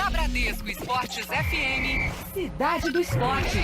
Na Bradesco Esportes FM, Cidade do Esporte.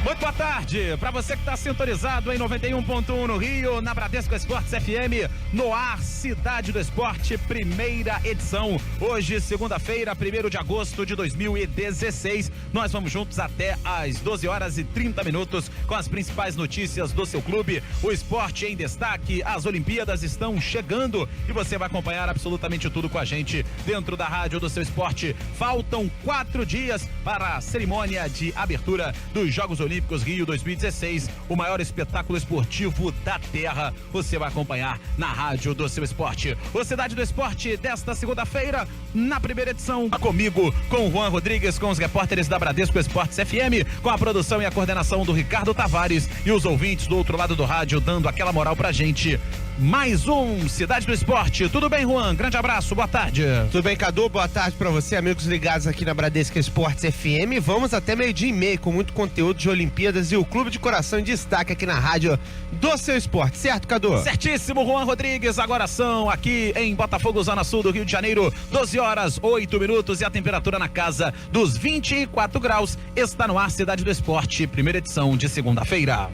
Muito boa tarde para você que está sintonizado em 91.1 no Rio, na Bradesco Esportes FM, no ar, Cidade do Esporte, primeira edição. Hoje, segunda-feira, 1º de agosto de 2016. Nós vamos juntos até às 12 horas e 30 minutos com as principais notícias do seu clube. O esporte em destaque, as Olimpíadas estão chegando e você vai acompanhar absolutamente tudo com a gente dentro da rádio do seu esporte. Faltam 4 dias para a cerimônia de abertura dos Jogos Olímpicos Rio 2016, o maior espetáculo esportivo da Terra. Você vai acompanhar na rádio do seu esporte. O Cidade do Esporte desta segunda-feira, na primeira edição, comigo, com o Juan Rodrigues, com os repórteres da Bradesco Esportes FM, com a produção e a coordenação do Ricardo Tavares e os ouvintes do outro lado do rádio dando aquela moral pra gente. Mais um Cidade do Esporte. Tudo bem, Juan? Grande abraço, boa tarde. Tudo bem, Cadu? Boa tarde pra você, amigos ligados aqui na Bradesco Esportes FM. Vamos até 12:30 com muito conteúdo de Olimpíadas e o Clube de Coração em destaque aqui na rádio do seu esporte, certo, Cadu? Certíssimo, Juan Rodrigues. Agora são aqui em Botafogo, Zona Sul do Rio de Janeiro, 12 horas, 8 minutos e a temperatura na casa dos 24 graus. Está no ar Cidade do Esporte, primeira edição de segunda-feira.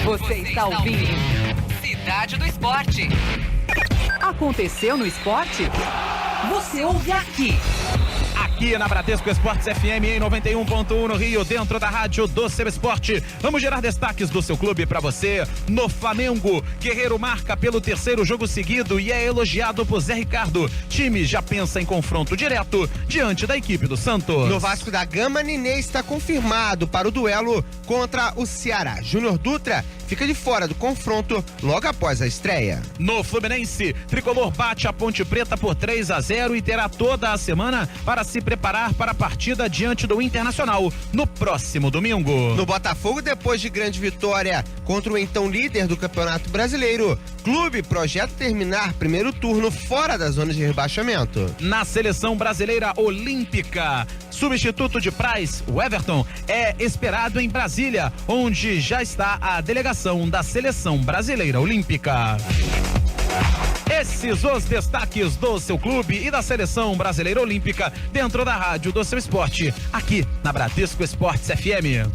Você está ouvindo Cidade do Esporte. Aconteceu no esporte? Você ouve aqui. Aqui na Bradesco Esportes FM em 91.1 no Rio, dentro da rádio do seu esporte. Vamos gerar destaques do seu clube para você. No Flamengo, Guerreiro marca pelo 3º jogo seguido e é elogiado por Zé Ricardo. Time já pensa em confronto direto diante da equipe do Santos. No Vasco da Gama, Nenê está confirmado para o duelo contra o Ceará. Júnior Dutra fica de fora do confronto logo após a estreia. No Fluminense, Tricolor bate a Ponte Preta por 3-0 e terá toda a semana para se preparar para a partida diante do Internacional no próximo domingo. No Botafogo, depois de grande vitória contra o então líder do Campeonato Brasileiro, clube projeta terminar primeiro turno fora da zona de rebaixamento. Na Seleção Brasileira Olímpica, substituto de Praz, o Everton, é esperado em Brasília, onde já está a delegação da Seleção Brasileira Olímpica. Esses os destaques do seu clube e da Seleção Brasileira Olímpica dentro da rádio do seu esporte, aqui na Bradesco Esportes FM.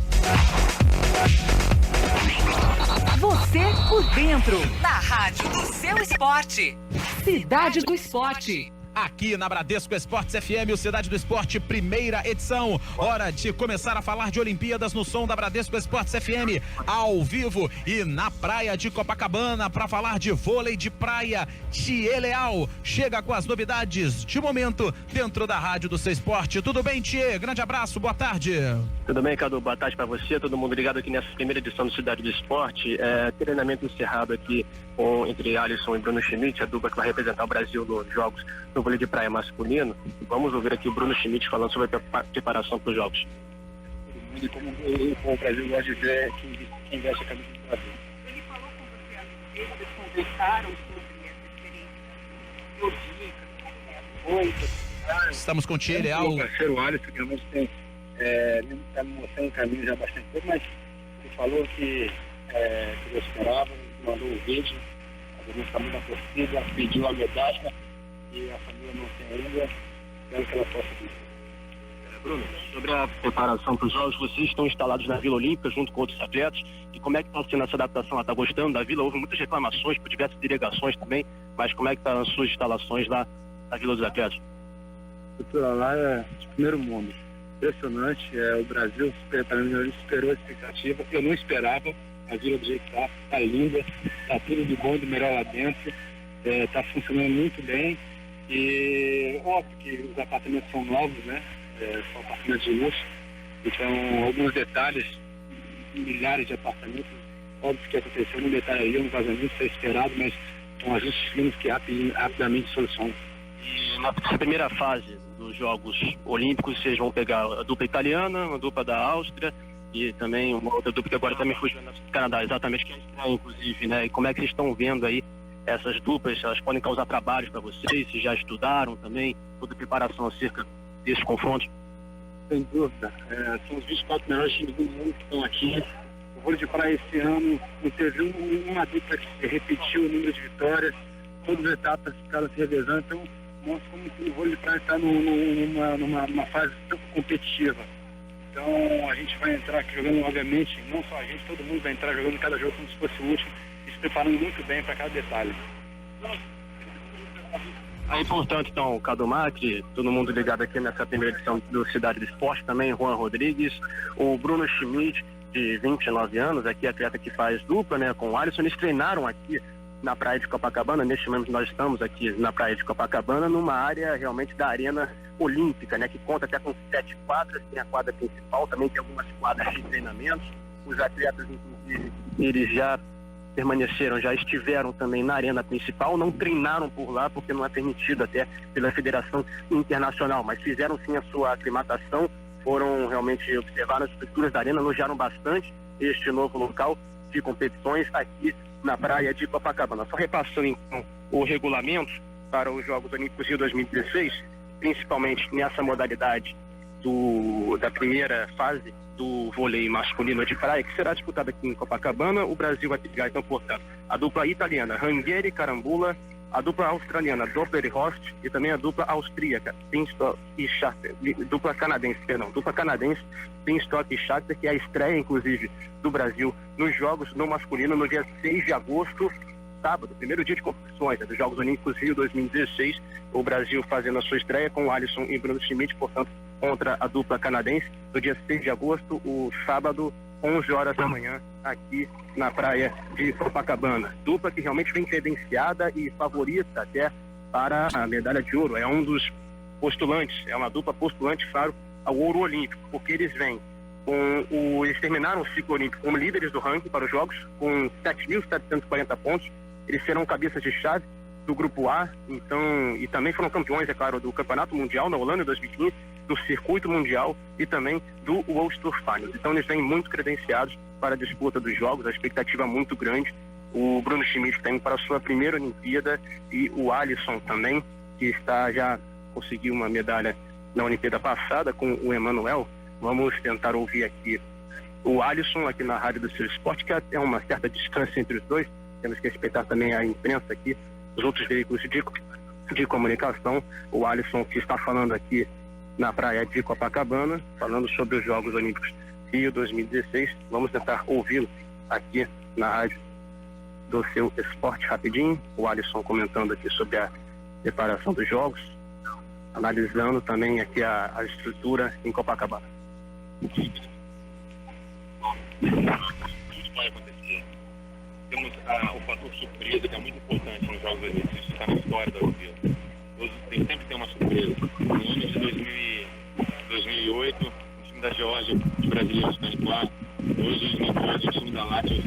Você por dentro, na rádio do seu esporte. Cidade do Esporte. Aqui na Bradesco Esportes FM, o Cidade do Esporte, primeira edição. Hora de começar a falar de Olimpíadas no som da Bradesco Esportes FM, ao vivo e na praia de Copacabana, para falar de vôlei de praia. Thier Leal chega com as novidades de momento dentro da rádio do seu esporte. Tudo bem, Thier? Grande abraço, boa tarde. Tudo bem, Cadu? Boa tarde para você, todo mundo ligado aqui nessa primeira edição do Cidade do Esporte. Treinamento encerrado aqui entre Alisson e Bruno Schmidt, a dupla que vai representar o Brasil nos Jogos no vôlei de praia masculino. Vamos ouvir aqui o Bruno Schmidt falando sobre a preparação para os Jogos. E como o Brasil gosta de ver quem veste a camisa do Brasil. Ele falou com você, eles conversaram sobre essa experiência, Estamos com o Thier Leal. O parceiro Alisson, que realmente está me mostrando o caminho já há bastante tempo, mas ele falou que eu esperava, mandou o vídeo, a família da torcida, pediu a medalha e a família não tem ainda, espero que ela possa vir. Bruno, sobre a preparação para os Jogos, vocês estão instalados na Vila Olímpica junto com outros atletas, e como é que está sendo essa adaptação? Ela está gostando da Vila? Houve muitas reclamações por diversas delegações também, mas como é que estão as suas instalações lá na Vila dos Atletas? A estrutura lá é de primeiro mundo, impressionante, o Brasil superou a expectativa, eu não esperava, a Vila do jeito que está linda, está tudo de bom e do melhor lá dentro, está funcionando muito bem, e óbvio que os apartamentos são novos, né? São apartamentos de luxo, então alguns detalhes, milhares de apartamentos, óbvio que aconteceu um detalhe aí, um vazamento foi esperado, mas são ajustes finos que rapidamente solucionam. E na primeira fase dos Jogos Olímpicos, vocês vão pegar a dupla italiana, uma dupla da Áustria e também uma outra dupla que agora também fugiu do Canadá, exatamente, que é estranho, inclusive, né? E como é que vocês estão vendo aí essas duplas? Elas podem causar trabalhos para vocês? Se já estudaram também toda a preparação acerca desses confrontos? Sem dúvida, são os 24 melhores times do mundo que estão aqui. O vôlei de praia esse ano não teve uma dupla que repetiu o número de vitórias, todas as etapas ficaram se revezando, então mostra como o vôlei de praia está numa fase tão competitiva. Então a gente vai entrar aqui jogando, obviamente, não só a gente, todo mundo vai entrar jogando cada jogo como se fosse o último e se preparando muito bem para cada detalhe. Aí, portanto, então, o Cadu Macri, todo mundo ligado aqui nessa primeira edição do Cidade do Esporte, também Juan Rodrigues, o Bruno Schmidt, de 29 anos, aqui atleta que faz dupla, né, com o Alisson. Eles treinaram aqui na praia de Copacabana. Neste momento nós estamos aqui na praia de Copacabana, numa área realmente da arena olímpica, né, que conta até com 7 quadras, tem a quadra principal, também tem algumas quadras de treinamentos. Os atletas, inclusive, eles já permaneceram, já estiveram também na arena principal, não treinaram por lá porque não é permitido até pela Federação Internacional, mas fizeram sim a sua aclimatação, foram realmente observar as estruturas da arena, elogiaram bastante este novo local de competições aqui na praia de Copacabana. Só repassando então o regulamento para os Jogos Olímpicos Rio 2016, principalmente nessa modalidade da primeira fase do vôlei masculino de praia, que será disputada aqui em Copacabana. O Brasil vai pegar, então, portanto, a dupla italiana Ranghieri Carambula, a dupla australiana Doppler e Horst e também a dupla austríaca Pinstock e Schachter, dupla canadense Pinstock e Schachter, que é a estreia, inclusive, do Brasil nos Jogos no masculino no dia 6 de agosto, sábado, primeiro dia de competições, né, dos Jogos Olímpicos Rio 2016, o Brasil fazendo a sua estreia com o Alisson e Bruno Schmidt, portanto, contra a dupla canadense, no dia 6 de agosto, o sábado, 11 horas da manhã, aqui na praia de Copacabana. Dupla que realmente vem credenciada e favorita até para a medalha de ouro. É um dos postulantes, é uma dupla postulante, claro, ao ouro olímpico, porque eles vêm eles terminaram o ciclo olímpico como líderes do ranking para os Jogos, com 7.740 pontos. Eles serão cabeças de chave do Grupo A, então, e também foram campeões, é claro, do Campeonato Mundial na Holanda em 2015, do Circuito Mundial e também do World Tour Finals. Então eles vêm muito credenciados para a disputa dos Jogos, a expectativa é muito grande. O Bruno Schmidt está indo para a sua primeira Olimpíada e o Alisson também, que já conseguiu uma medalha na Olimpíada passada com o Emanuel. Vamos tentar ouvir aqui o Alisson aqui na rádio do Seu Esporte, que é uma certa distância entre os dois. Temos que respeitar também a imprensa aqui, os outros veículos de comunicação. O Alisson que está falando aqui na praia de Copacabana, falando sobre os Jogos Olímpicos Rio 2016. Vamos tentar ouvi-lo aqui na rádio do Seu Esporte rapidinho. O Alisson comentando aqui sobre a preparação dos Jogos, analisando também aqui a estrutura em Copacabana. Tudo pode acontecer. Temos o fator surpresa, que é muito importante nos Jogos Olímpicos. Isso está na história da Olimpíada. Sempre tem uma surpresa. No ano de 2008, o time da Geórgia, os brasileiros estão em quarto. Hoje, 2012, o time da Látvia.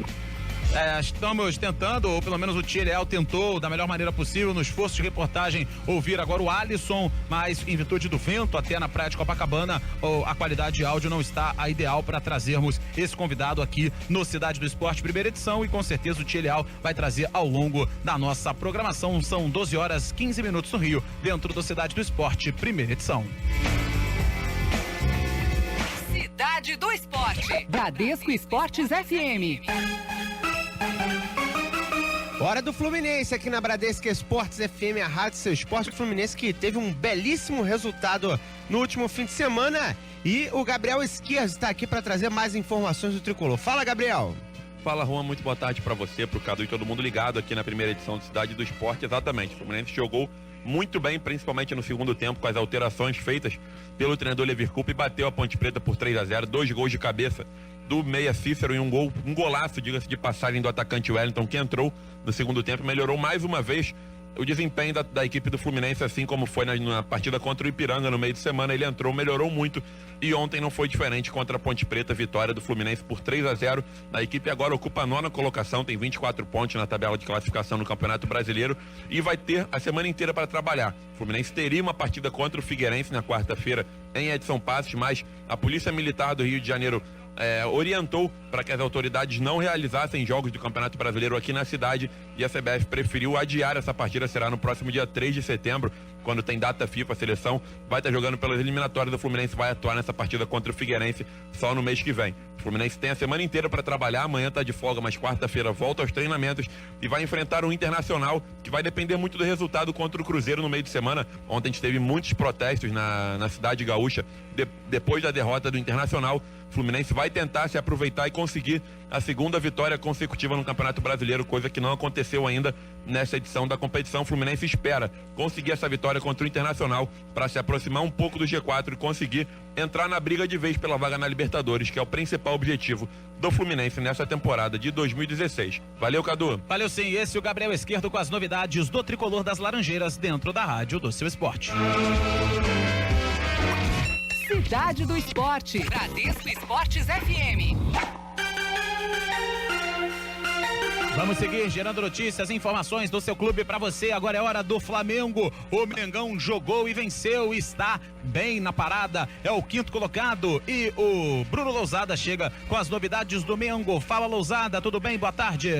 Estamos tentando, ou pelo menos o Thieleal tentou, da melhor maneira possível, no esforço de reportagem, ouvir agora o Alisson, mas em virtude do vento, até na praia de Copacabana, a qualidade de áudio não está a ideal para trazermos esse convidado aqui no Cidade do Esporte, primeira edição, e com certeza o Thieleal vai trazer ao longo da nossa programação. São 12 horas 15 minutos no Rio, dentro do Cidade do Esporte, primeira edição. Cidade do Esporte. Bradesco Esportes FM. Hora do Fluminense aqui na Bradesco Esportes FM, a rádio Seu Esporte. O Fluminense que teve um belíssimo resultado no último fim de semana, e o Gabriel Esquerdo está aqui para trazer mais informações do Tricolor. Fala, Gabriel. Fala, Juan, muito boa tarde para você, pro Cadu e todo mundo ligado aqui na primeira edição do Cidade do Esporte. Exatamente, o Fluminense jogou muito bem, principalmente no segundo tempo, com as alterações feitas pelo treinador Lever Coupe, e bateu a Ponte Preta por 3-0, 2 gols de cabeça do meia Cícero e um golaço, diga-se de passagem, do atacante Wellington, que entrou no segundo tempo, melhorou mais uma vez o desempenho da equipe do Fluminense, assim como foi na partida contra o Ipiranga no meio de semana. Ele entrou, melhorou muito, e ontem não foi diferente contra a Ponte Preta, vitória do Fluminense por 3-0. A equipe agora ocupa a 9ª colocação, tem 24 pontos na tabela de classificação no Campeonato Brasileiro, e vai ter a semana inteira para trabalhar. O Fluminense teria uma partida contra o Figueirense na quarta-feira em Edson Passos, mas a Polícia Militar do Rio de Janeiro orientou para que as autoridades não realizassem jogos do Campeonato Brasileiro aqui na cidade, e a CBF preferiu adiar essa partida. Será no próximo dia 3 de setembro. quando tem data FIFA, a seleção vai estar jogando pelas eliminatórias. O Fluminense vai atuar nessa partida contra o Figueirense só no mês que vem. O Fluminense tem a semana inteira para trabalhar, amanhã está de folga, mas quarta-feira volta aos treinamentos e vai enfrentar um Internacional que vai depender muito do resultado contra o Cruzeiro no meio de semana. Ontem a gente teve muitos protestos na cidade gaúcha depois da derrota do Internacional. O Fluminense vai tentar se aproveitar e conseguir a segunda vitória consecutiva no Campeonato Brasileiro, coisa que não aconteceu ainda nessa edição da competição. O Fluminense espera conseguir essa vitória contra o Internacional para se aproximar um pouco do G4 e conseguir entrar na briga de vez pela vaga na Libertadores, que é o principal objetivo do Fluminense nessa temporada de 2016. Valeu, Cadu. Valeu sim, esse é o Gabriel Esquerdo com as novidades do Tricolor das Laranjeiras dentro da rádio do seu esporte. Cidade do Esporte. Bradesco Esportes FM. Vamos seguir gerando notícias e informações do seu clube para você. Agora é hora do Flamengo. O Mengão jogou e venceu, está bem na parada, é o 5º colocado e o Bruno Lousada chega com as novidades do Mengo. Fala, Lousada, tudo bem? Boa tarde.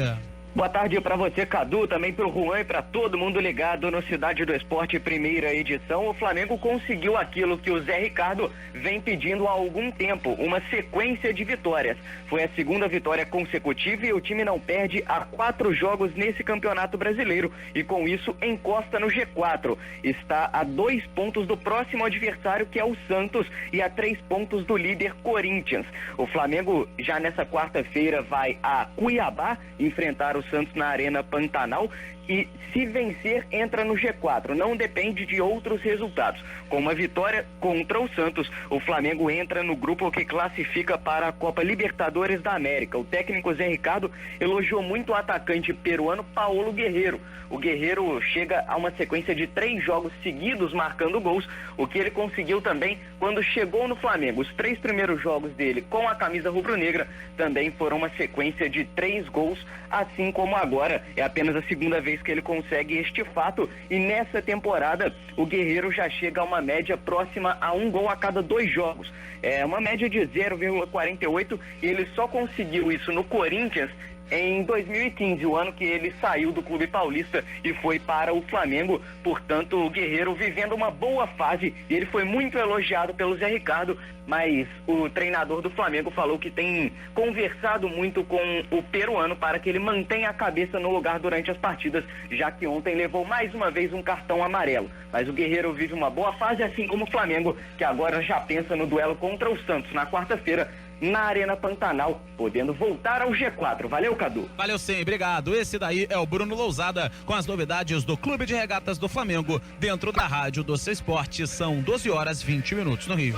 Boa tarde para você, Cadu, também pro Juan e para todo mundo ligado no Cidade do Esporte, primeira edição. O Flamengo conseguiu aquilo que o Zé Ricardo vem pedindo há algum tempo, uma sequência de vitórias. Foi a segunda vitória consecutiva e o time não perde há 4 jogos nesse Campeonato Brasileiro e com isso encosta no G4. Está a 2 pontos do próximo adversário, que é o Santos, e a 3 pontos do líder Corinthians. O Flamengo já nessa quarta-feira vai a Cuiabá enfrentar o Santos na Arena Pantanal e, se vencer, entra no G4. Não depende de outros resultados. Com uma vitória contra o Santos, o Flamengo entra no grupo que classifica para a Copa Libertadores da América. O técnico Zé Ricardo elogiou muito o atacante peruano Paulo Guerreiro. O Guerreiro chega a uma sequência de 3 jogos seguidos marcando gols, o que ele conseguiu também quando chegou no Flamengo. Os 3 primeiros jogos dele com a camisa rubro-negra também foram uma sequência de 3 gols, assim como agora é apenas a segunda vez que ele consegue este fato, e nessa temporada o Guerreiro já chega a uma média próxima a 1 gol a cada 2 jogos. É uma média de 0,48, e ele só conseguiu isso no Corinthians em 2015, o ano que ele saiu do Clube Paulista e foi para o Flamengo. Portanto, o Guerreiro vivendo uma boa fase, e ele foi muito elogiado pelo Zé Ricardo, mas o treinador do Flamengo falou que tem conversado muito com o peruano para que ele mantenha a cabeça no lugar durante as partidas, já que ontem levou mais uma vez um cartão amarelo. Mas o Guerreiro vive uma boa fase, assim como o Flamengo, que agora já pensa no duelo contra o Santos na quarta-feira, na Arena Pantanal, podendo voltar ao G4. Valeu, Cadu. Valeu sim, obrigado. Esse daí é o Bruno Lousada com as novidades do Clube de Regatas do Flamengo dentro da rádio do seu esporte. São 12h20 no Rio.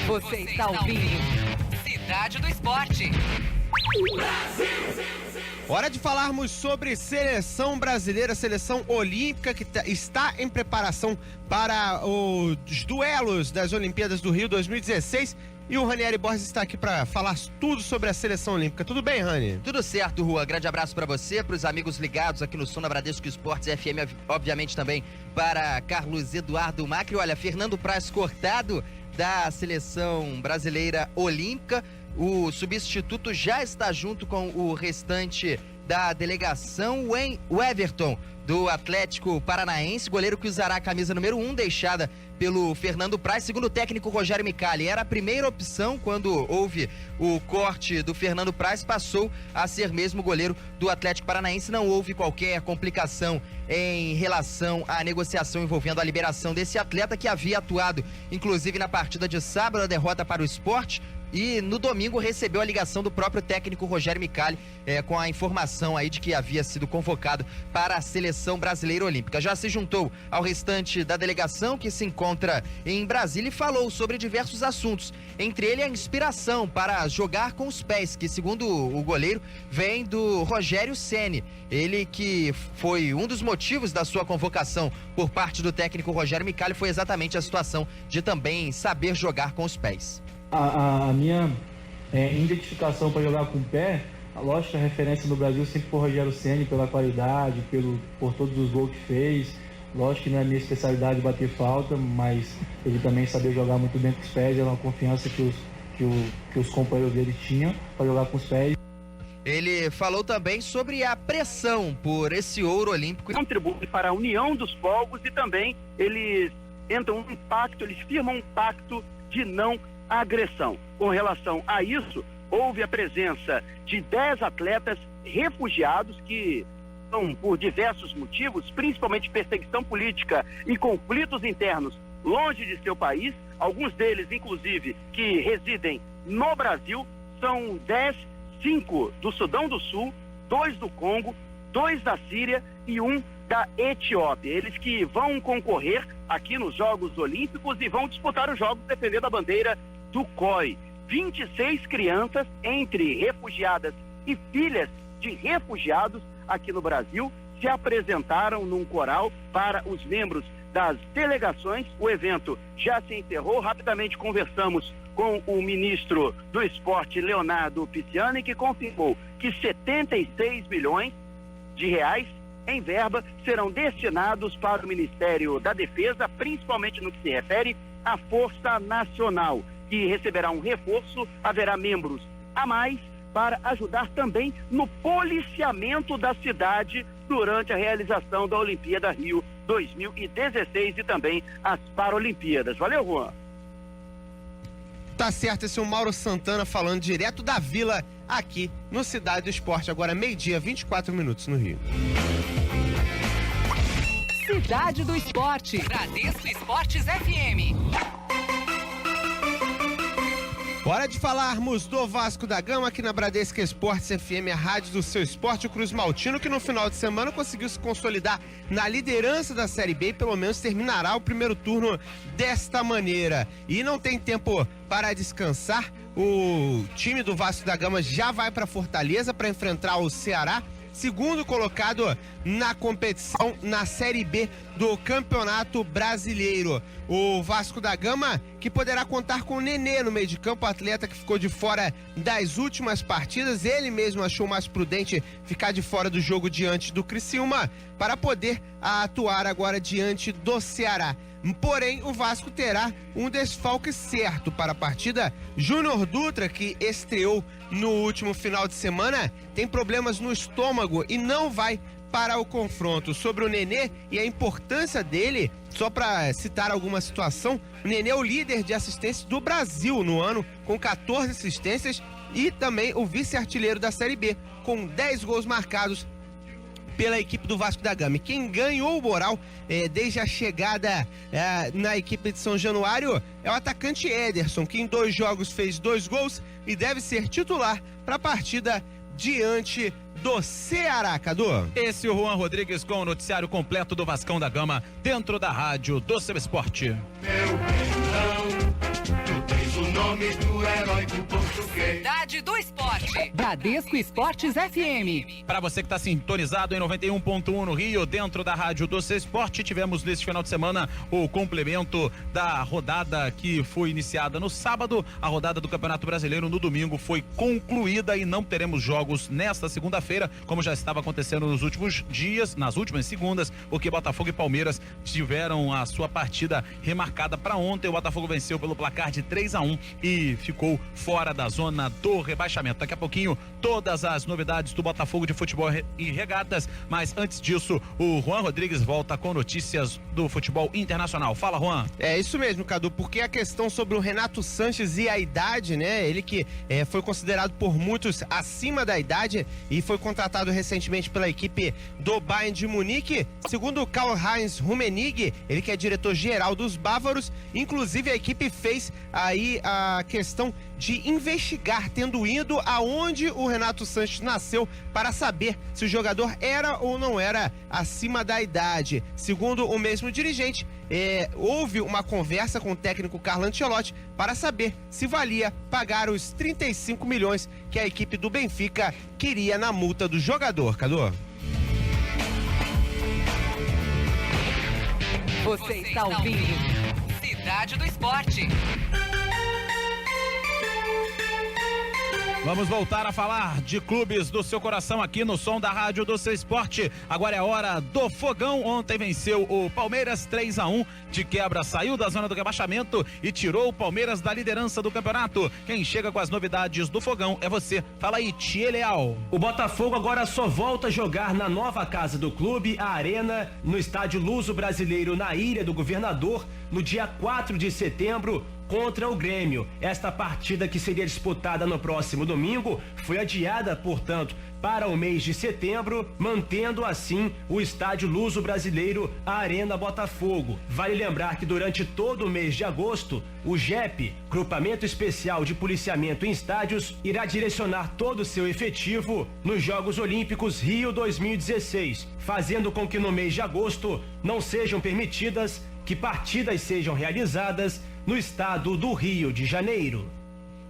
Você está ouvindo Cidade do Esporte. Brasil! Hora de falarmos sobre seleção brasileira, seleção olímpica que está em preparação para os duelos das Olimpíadas do Rio 2016. E o Ranieri Borges está aqui para falar tudo sobre a seleção olímpica. Tudo bem, Rani? Tudo certo, Rua. Grande abraço para você, para os amigos ligados aqui no som da Bradesco Esportes FM, obviamente também para Carlos Eduardo Macri. Olha, Fernando Praz cortado da seleção brasileira olímpica. O substituto já está junto com o restante da delegação, o Everton, do Atlético Paranaense, goleiro que usará a camisa número 1, deixada pelo Fernando Praz. Segundo o técnico Rogério Micali, era a primeira opção quando houve o corte do Fernando Praz, passou a ser mesmo goleiro do Atlético Paranaense. Não houve qualquer complicação em relação à negociação envolvendo a liberação desse atleta, que havia atuado inclusive na partida de sábado, a derrota para o Sport, e no domingo recebeu a ligação do próprio técnico Rogério Micali com a informação aí de que havia sido convocado para a seleção brasileira olímpica. Já se juntou ao restante da delegação que se encontra em Brasília e falou sobre diversos assuntos, entre ele a inspiração para jogar com os pés, que segundo o goleiro vem do Rogério Ceni. Ele que foi um dos motivos da sua convocação por parte do técnico Rogério Micali, foi exatamente a situação de também saber jogar com os pés. A minha identificação para jogar com o pé, lógico, a referência no Brasil sempre foi o Rogério Ceni, pela qualidade, por todos os gols que fez. Lógico que não é minha especialidade bater falta, mas ele também sabia jogar muito bem com os pés, era uma confiança que os companheiros dele tinham para jogar com os pés. Ele falou também sobre a pressão por esse ouro olímpico. Contribui para a união dos povos e também eles entram um pacto, eles firmam um pacto de não agressão. Com relação a isso, houve a presença de 10 atletas refugiados que são, por diversos motivos, principalmente perseguição política e conflitos internos longe de seu país, alguns deles, inclusive, que residem no Brasil, são 5 do Sudão do Sul, 2 do Congo, 2 da Síria e 1 da Etiópia. Eles que vão concorrer aqui nos Jogos Olímpicos e vão disputar os Jogos defendendo a bandeira do COI. 26 crianças, entre refugiadas e filhas de refugiados aqui no Brasil, se apresentaram num coral para os membros das delegações. O evento já se encerrou. Rapidamente conversamos com o ministro do Esporte, Leonardo Pisciani, que confirmou que 76 milhões de reais em verba serão destinados para o Ministério da Defesa, principalmente no que se refere à Força Nacional, que receberá um reforço. Haverá membros a mais para ajudar também no policiamento da cidade durante a realização da Olimpíada Rio 2016 e também as Paralimpíadas. Valeu, Juan. Tá certo, esse é o Mauro Santana falando direto da Vila aqui no Cidade do Esporte. Agora 12h, 24 minutos no Rio. Cidade do Esporte. Bradesco Esportes FM. Hora de falarmos do Vasco da Gama aqui na Bradesco Esportes FM, a rádio do seu esporte. O Cruz Maltino, que no final de semana conseguiu se consolidar na liderança da Série B e pelo menos terminará o primeiro turno desta maneira. E não tem tempo para descansar. O time do Vasco da Gama já vai para Fortaleza para enfrentar o Ceará, segundo colocado na competição na Série B do Campeonato Brasileiro. O Vasco da Gama, que poderá contar com o Nenê no meio de campo, atleta que ficou de fora das últimas partidas. Ele mesmo achou mais prudente ficar de fora do jogo diante do Criciúma para poder atuar agora diante do Ceará. Porém, o Vasco terá um desfalque certo para a partida. Júnior Dutra, que estreou no último final de semana, tem problemas no estômago e não vai para o confronto. Sobre o Nenê e a importância dele, só para citar alguma situação, o Nenê é o líder de assistências do Brasil no ano, com 14 assistências, e também o vice-artilheiro da Série B, com 10 gols marcados pela equipe do Vasco da Gama. E quem ganhou o moral desde a chegada na equipe de São Januário é o atacante Ederson, que em 2 jogos fez 2 gols e deve ser titular para a partida diante do Ceará, Cadu. Esse é o Juan Rodrigues com o noticiário completo do Vascão da Gama, dentro da rádio do seu esporte. O nome do herói do português. Cidade do Esporte. Bradesco Esportes FM. Para você que está sintonizado em 91.1 no Rio, dentro da rádio do seu esporte, tivemos neste final de semana o complemento da rodada que foi iniciada no sábado. A rodada do Campeonato Brasileiro no domingo foi concluída e não teremos jogos nesta segunda-feira, como já estava acontecendo nos últimos dias, nas últimas segundas, porque Botafogo e Palmeiras tiveram a sua partida remarcada para ontem. O Botafogo venceu pelo placar de 3-1 e ficou fora da zona do rebaixamento. Daqui a pouquinho, todas as novidades do Botafogo de futebol e regatas, mas antes disso, o Juan Rodrigues volta com notícias do futebol internacional. Fala, Juan. É isso mesmo, Cadu, porque a questão sobre o Renato Sanches e a idade, né? Ele que foi considerado por muitos acima da idade e foi contratado recentemente pela equipe do Bayern de Munique. Segundo o Karl-Heinz Rummenigge, ele que é diretor-geral dos bávaros, inclusive a equipe fez aí a questão de investigar, tendo ido aonde o Renato Sanches nasceu para saber se o jogador era ou não era acima da idade. Segundo o mesmo dirigente, houve uma conversa com o técnico Carlo Ancelotti para saber se valia pagar os 35 milhões que a equipe do Benfica queria na multa do jogador, Cadu. Você está ouvindo Cidade do Esporte. Vamos voltar a falar de clubes do seu coração aqui no som da rádio do seu esporte. Agora é a hora do Fogão. Ontem venceu o Palmeiras 3-1. De quebra saiu da zona do rebaixamento e tirou o Palmeiras da liderança do campeonato. Quem chega com as novidades do Fogão é você. Fala aí, Tia Leal. O Botafogo agora só volta a jogar na nova casa do clube, a Arena, no estádio Luso Brasileiro, na Ilha do Governador, no dia 4 de setembro, contra o Grêmio. Esta partida, que seria disputada no próximo domingo, foi adiada, portanto, para o mês de setembro, mantendo assim o estádio Luso Brasileiro, a Arena Botafogo. Vale lembrar que durante todo o mês de agosto, o GEP, Grupamento Especial de Policiamento em Estádios, irá direcionar todo o seu efetivo nos Jogos Olímpicos Rio 2016, fazendo com que no mês de agosto não sejam permitidas que partidas sejam realizadas no estado do Rio de Janeiro.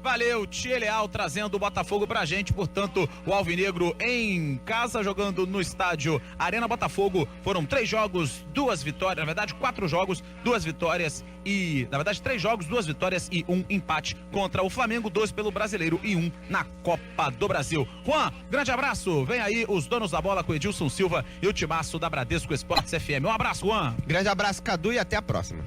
Valeu, Tia Leal, trazendo o Botafogo pra gente. Portanto, o Alvinegro em casa, jogando no estádio Arena Botafogo. Foram 3 jogos, 2 vitórias, na verdade 4 jogos, 2 vitórias e, na verdade, 3 jogos, 2 vitórias e 1 empate contra o Flamengo, 2 pelo Brasileiro e 1 na Copa do Brasil. Juan, grande abraço. Vem aí os donos da bola com Edilson Silva e o timaço da Bradesco Esportes FM. Um abraço, Juan. Grande abraço, Cadu, e até a próxima.